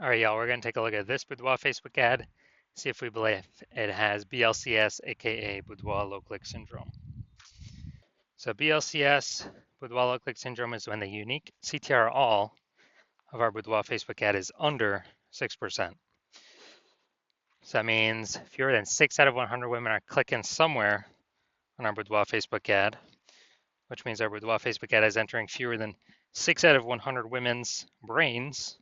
All right, y'all, we're going to take a look at this Boudoir Facebook ad, see if we believe it has BLCS, aka Boudoir low click syndrome. So BLCS, Boudoir low click syndrome, is when the unique CTR all of our Boudoir Facebook ad is under 6%. So that means fewer than 6 out of 100 women are clicking somewhere on our Boudoir Facebook ad, which means our Boudoir Facebook ad is entering fewer than 6 out of 100 women's brains,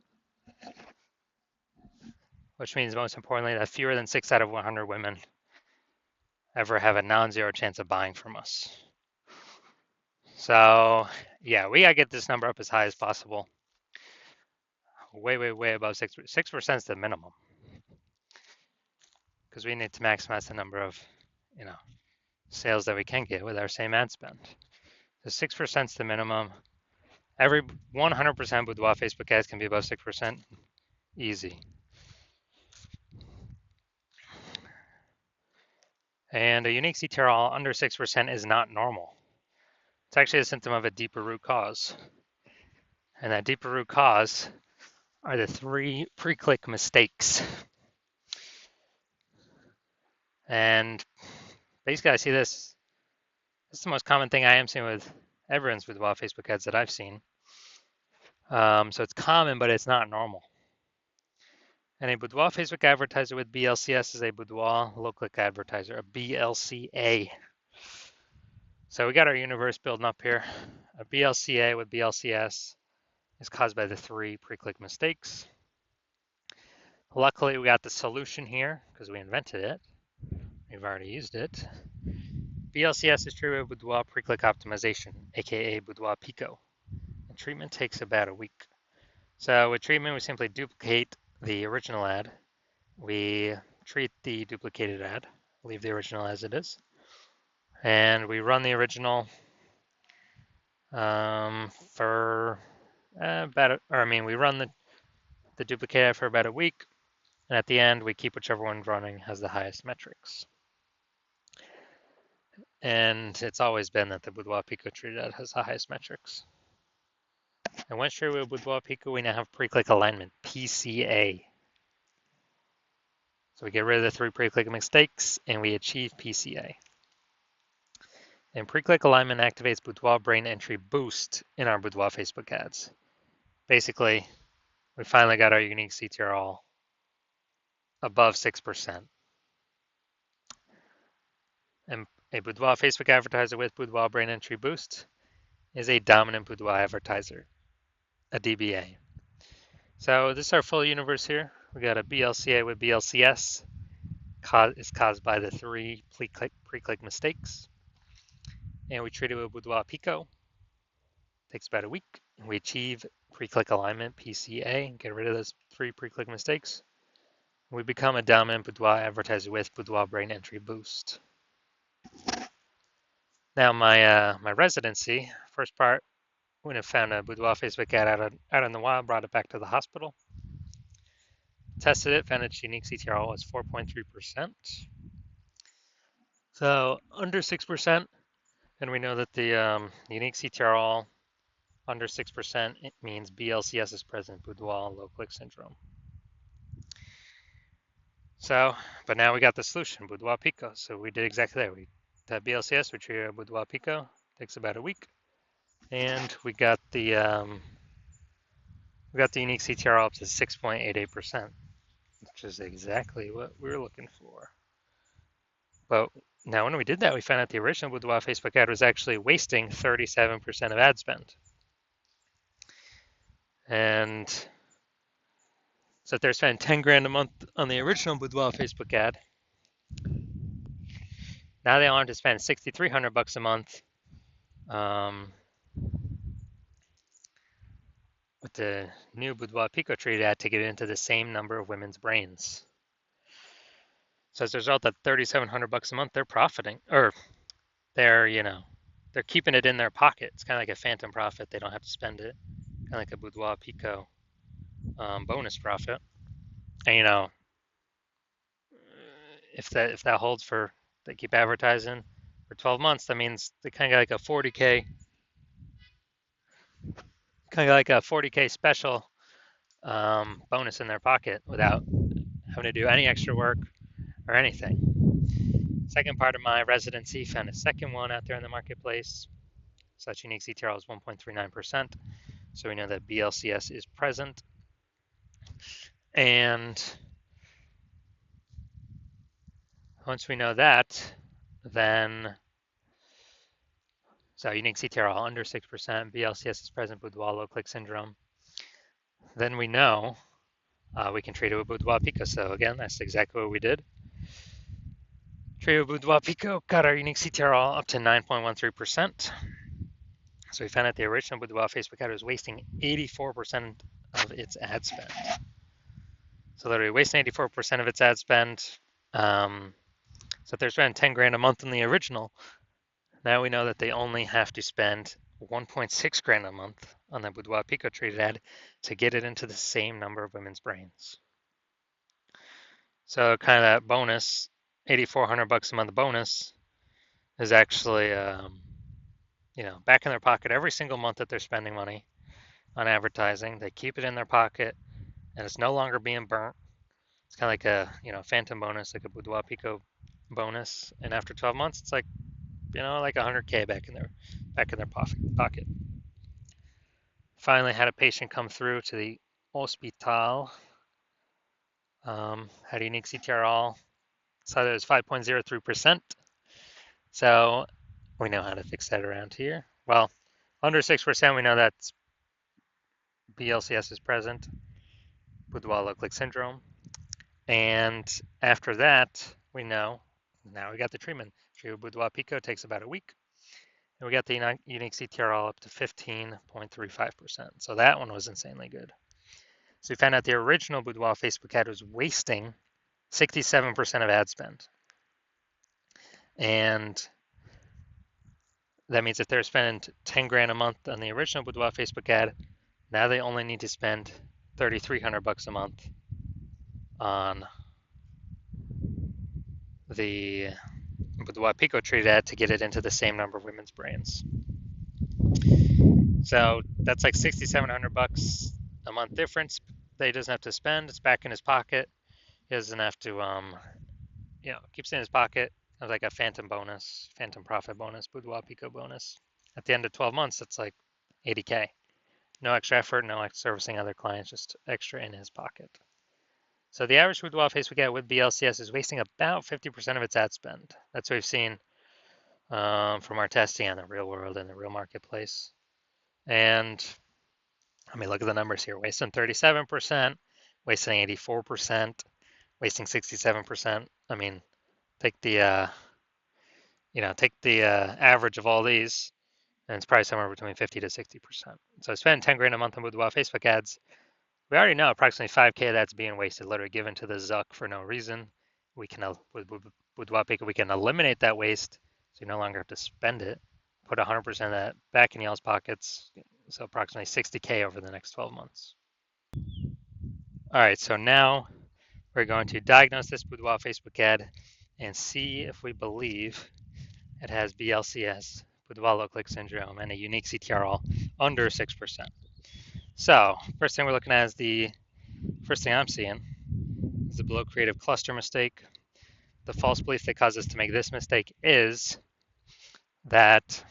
which means most importantly that fewer than 6 out of 100 women ever have a non-zero chance of buying from us. So yeah, we gotta get this number up as high as possible. Way above 6%. 6% is the minimum because we need to maximize the number of, sales that we can get with our same ad spend. So 6% is the minimum. Every 100% Boudoir Facebook ads can be above 6%. Easy. And a unique CTRL under 6% is not normal. It's actually a symptom of a deeper root cause. And that deeper root cause are the 3 pre-click mistakes. And basically, I see this. This is the most common thing I am seeing with everyone's Boudoir Facebook ads that I've seen. So it's common, but it's not normal. And a Boudoir Facebook advertiser with BLCS is a Boudoir low-click advertiser, a BLCA. So we got our universe building up here. A BLCA with BLCS is caused by the 3 pre-click mistakes. Luckily, we got the solution here because we invented it. We've already used it. BLCS is treated with Boudoir pre-click optimization, aka Boudoir Pico. And treatment takes about a week. So with treatment, we simply duplicate the original ad. We treat the duplicated ad, leave the original as it is, and we run the original for we run the duplicate ad for about a week, and at the end, we keep whichever one running has the highest metrics. And it's always been that the Boudoir Pico treated ad has the highest metrics. And once treated with Boudoir Pico, we now have pre-click alignment, PCA. So we get rid of the 3 pre-click mistakes, and we achieve PCA. And pre-click alignment activates Boudoir brain entry boost in our Boudoir Facebook ads. Basically, we finally got our unique CTR all above 6%. And a Boudoir Facebook advertiser with Boudoir brain entry boost is a dominant Boudoir advertiser, a DBA. So this is our full universe here. We got a BLCA with BLCS. It's caused by the 3 pre-click mistakes. And we treat it with Boudoir Pico. Takes about a week. We achieve pre-click alignment, PCA, get rid of those 3 pre-click mistakes. We become a dominant Boudoir advertiser with Boudoir brain entry boost. Now my residency, first part, when I found a Boudoir Facebook ad out in the wild, brought it back to the hospital. Tested it, found its unique CTR was 4.3%. So under 6%, and we know that the unique CTR under 6%, it means BLCS is present, Boudoir low click syndrome. So, but now we got the solution, Boudoir Pico. So we did exactly that. We had BLCS, we treated Boudoir Pico. Takes about a week, and we got the unique CTR up to 6.88%, which is exactly what we were looking for. But now when we did that, we found out the original Boudoir Facebook ad was actually wasting 37% of ad spend. And so if they're spending 10 grand a month on the original Boudoir Facebook ad, now they want to spend $6,300 a month with the new Boudoir Pico treated ad to get into the same number of women's brains. So as a result of $3,700 a month, they're profiting, or they're keeping it in their pocket. It's kind of like a phantom profit. They don't have to spend it, kind of like a Boudoir Pico bonus profit. And if that holds for, they keep advertising for 12 months, that means they kind of like a 40K special bonus in their pocket without having to do any extra work or anything. Second part of my residency, found a second one out there in the marketplace. Such unique CTRL is 1.39%. So we know that BLCS is present. And once we know that, then, so unique CTRL under 6%, BLCS is present, Boudoir low click syndrome. Then we know we can trade it with Boudoir Pico. So again, that's exactly what we did. Trade with Boudoir Pico, got our unique CTRL up to 9.13%. So we found out the original Boudoir Facebook ad was wasting 84% of its ad spend. So literally wasting 84% of its ad spend. So if they're spending 10 grand a month in the original, now we know that they only have to spend 1.6 grand a month on the Boudoir Pico traded ad to get it into the same number of women's brains. So kind of that bonus, $8,400 a month bonus, is actually, back in their pocket every single month that they're spending money on advertising. They keep it in their pocket, and it's no longer being burnt. It's kind of like a, phantom bonus, like a Boudoir Pico bonus. And after 12 months, it's like, like 100K back in their pocket. Finally, had a patient come through to the hospital. Had a unique CTRL. So that was 5.03%. So we know how to fix that around here. Well, under 6%, we know that's BLCS is present, Boudoir low click syndrome. And after that, we know now we got the treatment. Treatment with Boudoir Pico takes about a week. And we got the unique CTRL up to 15.35%. So that one was insanely good. So we found out the original Boudoir Facebook ad was wasting 67% of ad spend. And that means if they're spending 10 grand a month on the original Boudoir Facebook ad, now they only need to spend $3,300 a month on the Boudoir Pico traded ad to get it into the same number of women's brains. So that's like $6,700 a month difference that he doesn't have to spend. It's back in his pocket. He doesn't have to, keeps it in his pocket. It's like a phantom bonus, phantom profit bonus, Boudoir Pico bonus. At the end of 12 months, it's like 80K. No extra effort, no extra servicing other clients, just extra in his pocket. So the average Boudoir Facebook ad with BLCS is wasting about 50% of its ad spend. That's what we've seen from our testing on the real world and the real marketplace. And look at the numbers here. Wasting 37%, wasting 84%, wasting 67%. Take the average of all these, and it's probably somewhere between 50 to 60%. So spending 10 grand a month on Boudoir Facebook ads, we already know approximately 5K of that's being wasted, literally given to the Zuck for no reason. We can, with Boudoir Pico, we can eliminate that waste, so you no longer have to spend it. Put 100% of that back in y'all's pockets, so approximately 60K over the next 12 months. All right, so now we're going to diagnose this Boudoir Facebook ad and see if we believe it has BLCS, Boudoir low click syndrome, and a unique CTRL under 6%. So first thing we're looking at is first thing I'm seeing is the below creative cluster mistake. The false belief that caused us to make this mistake is that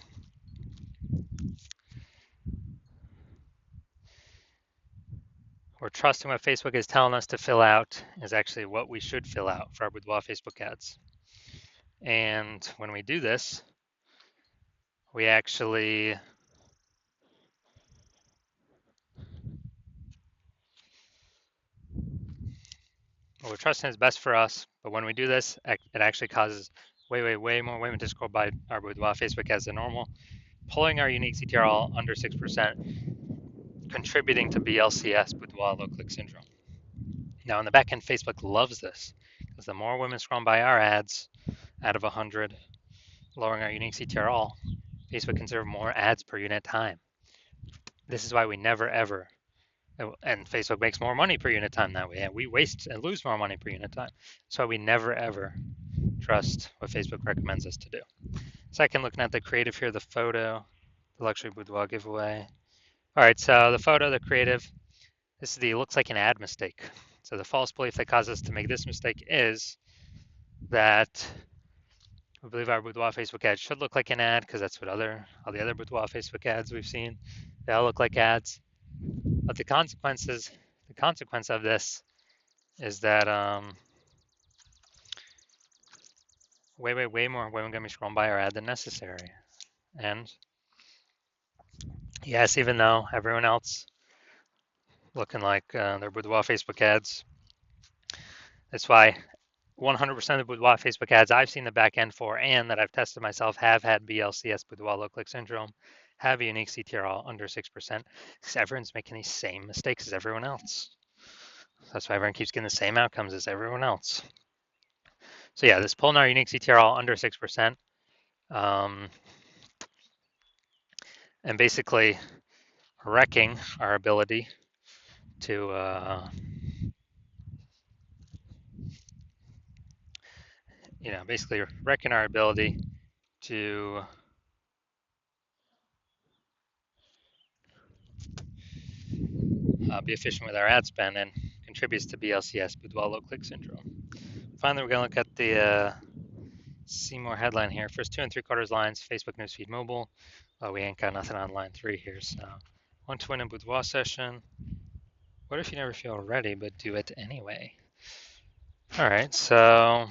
we're trusting what Facebook is telling us to fill out is actually what we should fill out for our Boudoir Facebook ads. And when we do this, we actually we're trusting is best for us, but when we do this, it actually causes way more women to scroll by our Boudoir Facebook ads than normal, pulling our unique CTRL under 6%, contributing to BLCS, Boudoir low click syndrome. Now, in the back end, Facebook loves this because the more women scroll by our ads out of 100, lowering our unique CTRL, Facebook can serve more ads per unit time. This is why we never ever, and Facebook makes more money per unit time that way, and we waste and lose more money per unit time. That's why we never ever trust what Facebook recommends us to do. Second, looking at the creative here, the photo, the luxury boudoir giveaway. All right, so the photo, the creative, This is the looks like an ad mistake. So the false belief that caused us to make this mistake is that we believe our Boudoir Facebook ad should look like an ad because that's what all the other Boudoir Facebook ads we've seen, they all look like ads. But the consequence of this is that way more women gonna be scrolling by our ad than necessary. And yes, even though everyone else looking like their Boudoir Facebook ads, that's why 100% of the Boudoir Facebook ads I've seen the back end for and that I've tested myself have had BLCS, Boudoir low click syndrome, have a unique CTR under 6%, because everyone's making these same mistakes as everyone else. That's why everyone keeps getting the same outcomes as everyone else. So yeah, this pulling our unique CTR under 6%, and basically wrecking our ability to, basically wrecking our ability to be efficient with our ad spend and contributes to BLCS, Boudoir low click syndrome. Finally, we're going to look at the see more headline here. First 2 3/4 lines, Facebook newsfeed mobile. We ain't got nothing on line 3 here, so want to win a Boudoir session. What if you never feel ready but do it anyway? All right, so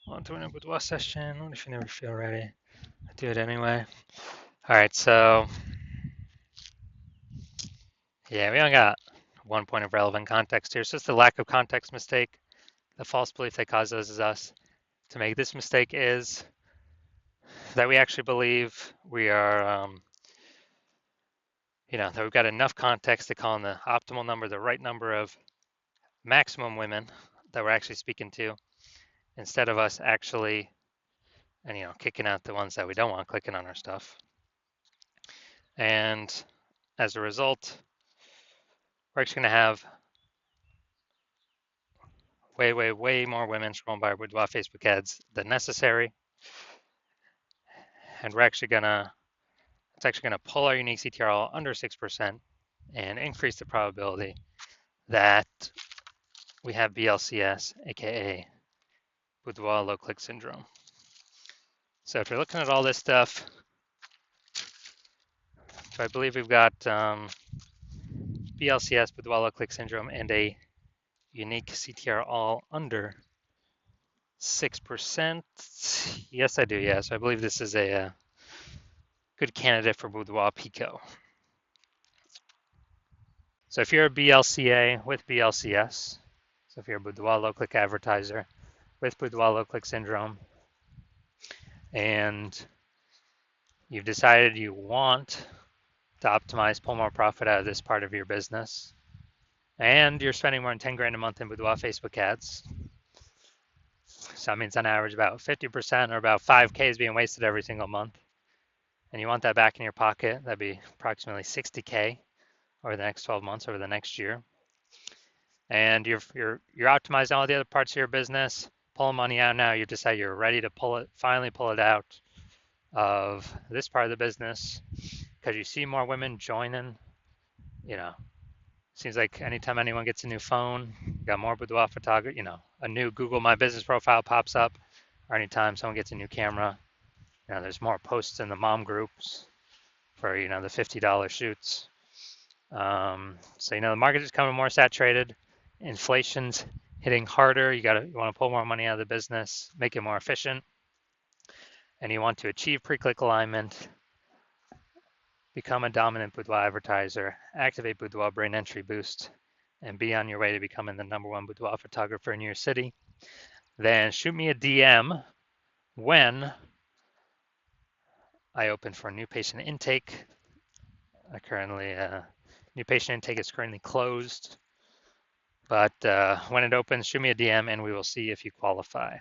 want to win a Boudoir session. What if you never feel ready? Do it anyway. All right, so yeah, we only got 1 point of relevant context here. So it's the lack of context mistake. The false belief that causes us to make this mistake is that we actually believe we are, that we've got enough context to call in the optimal number, the right number of maximum women that we're actually speaking to, instead of us actually, and kicking out the ones that we don't want clicking on our stuff. And as a result, we're actually going to have way more women scrolling by our Boudoir Facebook ads than necessary. And it's actually going to pull our unique CTRL under 6% and increase the probability that we have BLCS, aka Boudoir low click syndrome. So if you're looking at all this stuff, so I believe we've got BLCS, Boudoir low click syndrome, and a unique CTR all under 6%. Yes, I do. Yeah, so I believe this is a good candidate for Boudoir Pico. So if you're a BLCA with BLCS, so if you're a Boudoir low click advertiser with Boudoir low click syndrome, and you've decided you want to optimize, pull more profit out of this part of your business, and you're spending more than 10 grand a month in Boudoir Facebook ads. So that means on average about 50% or about 5K is being wasted every single month. And you want that back in your pocket. That'd be approximately 60K over the next 12 months, over the next year. And you're optimizing all the other parts of your business, pulling money out now. You decide you're ready to finally pull it out of this part of the business because you see more women joining. Seems like anytime anyone gets a new phone, you got more Boudoir photography, a new Google My Business profile pops up, or anytime someone gets a new camera, there's more posts in the mom groups for, the $50 shoots. So, the market is becoming more saturated. Inflation's hitting harder. You want to pull more money out of the business, make it more efficient, and you want to achieve pre-click alignment, become a dominant Boudoir advertiser, activate Boudoir brain entry boost, and be on your way to becoming the #1 Boudoir photographer in your city, then shoot me a DM when I open for new patient intake. New patient intake is currently closed, but when it opens, shoot me a DM and we will see if you qualify.